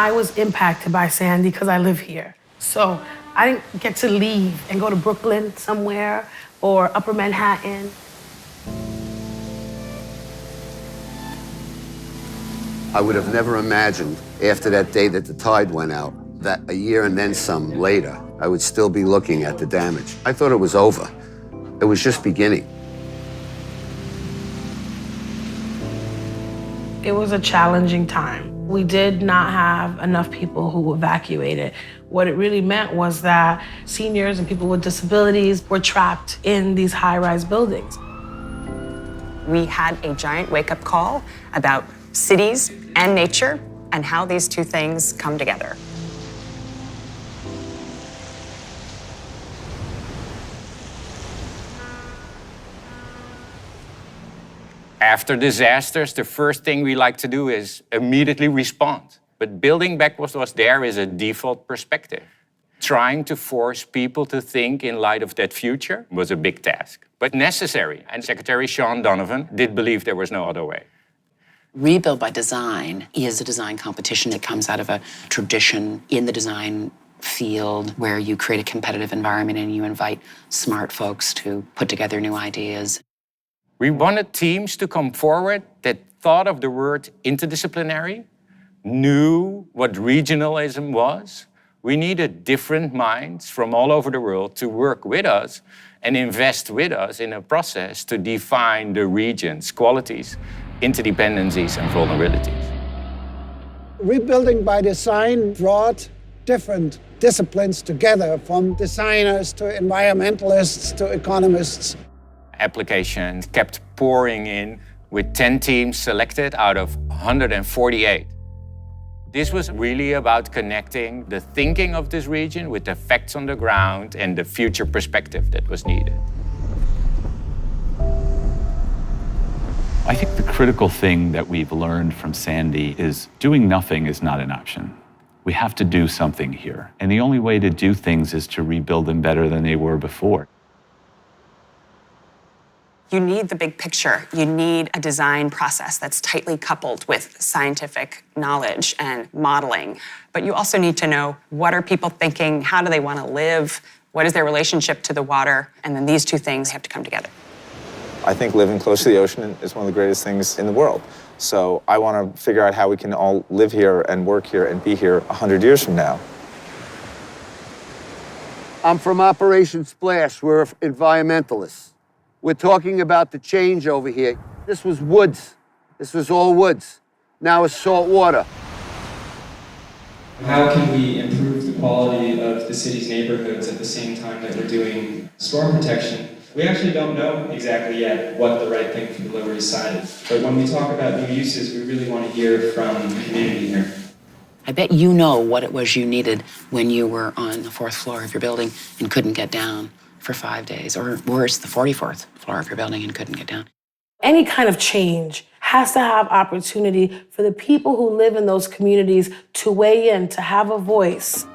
I was impacted by Sandy because I live here. So I didn't get to leave and go to Brooklyn somewhere or Upper Manhattan. I would have never imagined after that day that the tide went out, that a year and then some later, I would still be looking at the damage. I thought it was over. It was just beginning. It was a challenging time. We did not have enough people who evacuated. What it really meant was that seniors and people with disabilities were trapped in these high-rise buildings. We had a giant wake-up call about cities and nature and how these two things come together. After disasters, the first thing we like to do is immediately respond. But building back what was there is a default perspective. Trying to force people to think in light of that future was a big task, but necessary. And Secretary Sean Donovan did believe there was no other way. Rebuild by Design is a design competition that comes out of a tradition in the design field where you create a competitive environment and you invite smart folks to put together new ideas. We wanted teams to come forward that thought of the word interdisciplinary, knew what regionalism was. We needed different minds from all over the world to work with us and invest with us in a process to define the region's qualities, interdependencies, and vulnerabilities. Rebuilding by Design brought different disciplines together, from designers to environmentalists to economists. Applications kept pouring in with 10 teams selected out of 148. This was really about connecting the thinking of this region with the facts on the ground and the future perspective that was needed. I think the critical thing that we've learned from Sandy is doing nothing is not an option. We have to do something here. And the only way to do things is to rebuild them better than they were before. You need the big picture. You need a design process that's tightly coupled with scientific knowledge and modeling. But you also need to know, what are people thinking? How do they want to live? What is their relationship to the water? And then these two things have to come together. I think living close to the ocean is one of the greatest things in the world. So I want to figure out how we can all live here and work here and be here 100 years from now. I'm from Operation Splash. We're environmentalists. We're talking about the change over here. This was woods. This was all woods. Now it's salt water. How can we improve the quality of the city's neighborhoods at the same time that we're doing storm protection? We actually don't know exactly yet what the right thing for the Lower East Side is. But when we talk about new uses, we really want to hear from the community here. I bet you know what it was you needed when you were on the 4th floor of your building and couldn't get down for 5 days, or worse, the 44th floor of your building and couldn't get down. Any kind of change has to have opportunity for the people who live in those communities to weigh in, to have a voice.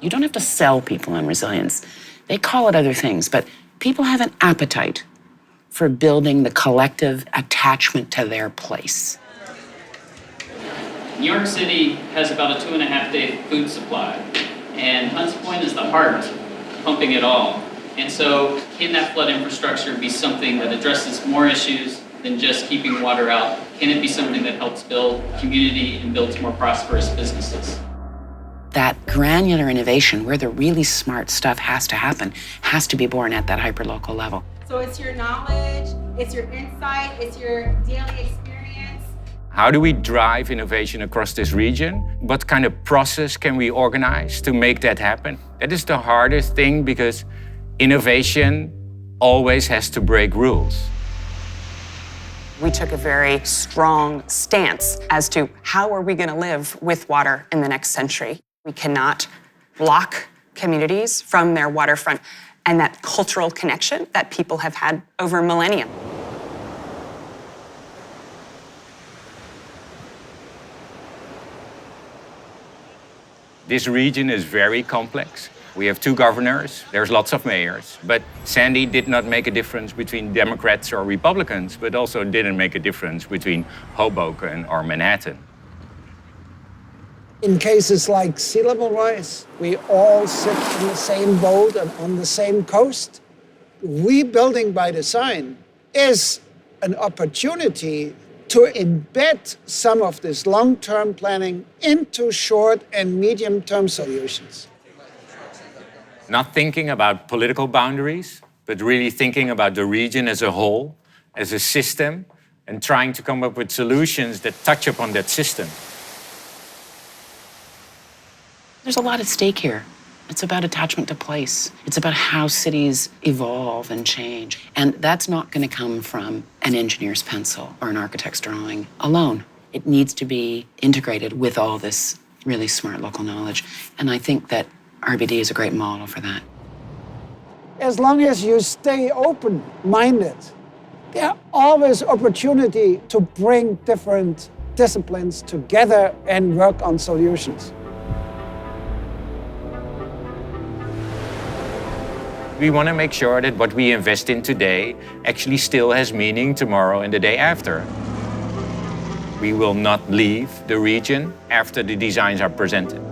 You don't have to sell people on resilience. They call it other things, but people have an appetite for building the collective attachment to their place. New York City has about a 2.5-day food supply, and Hunts Point is the heart pumping it all. And so can that flood infrastructure be something that addresses more issues than just keeping water out? Can it be something that helps build community and builds more prosperous businesses? That granular innovation, where the really smart stuff has to happen, has to be born at that hyperlocal level. So it's your knowledge, it's your insight, it's your daily experience. How do we drive innovation across this region? What kind of process can we organize to make that happen? That is the hardest thing, because innovation always has to break rules. We took a very strong stance as to how are we going to live with water in the next century. We cannot block communities from their waterfront and that cultural connection that people have had over millennia. This region is very complex. We have 2 governors, there's lots of mayors, but Sandy did not make a difference between Democrats or Republicans, but also didn't make a difference between Hoboken or Manhattan. In cases like sea level rise, we all sit in the same boat and on the same coast. Rebuilding by design is an opportunity to embed some of this long-term planning into short and medium-term solutions. Not thinking about political boundaries, but really thinking about the region as a whole, as a system, and trying to come up with solutions that touch upon that system. There's a lot at stake here. It's about attachment to place. It's about how cities evolve and change. And that's not going to come from an engineer's pencil or an architect's drawing alone. It needs to be integrated with all this really smart local knowledge. And I think that RBD is a great model for that. As long as you stay open-minded, there are always opportunity to bring different disciplines together and work on solutions. We want to make sure that what we invest in today actually still has meaning tomorrow and the day after. We will not leave the region after the designs are presented.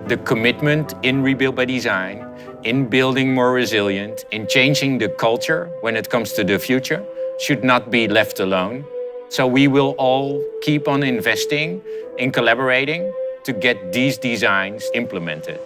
The commitment in Rebuild by Design, in building more resilient, in changing the culture when it comes to the future, should not be left alone. So we will all keep on investing in collaborating to get these designs implemented.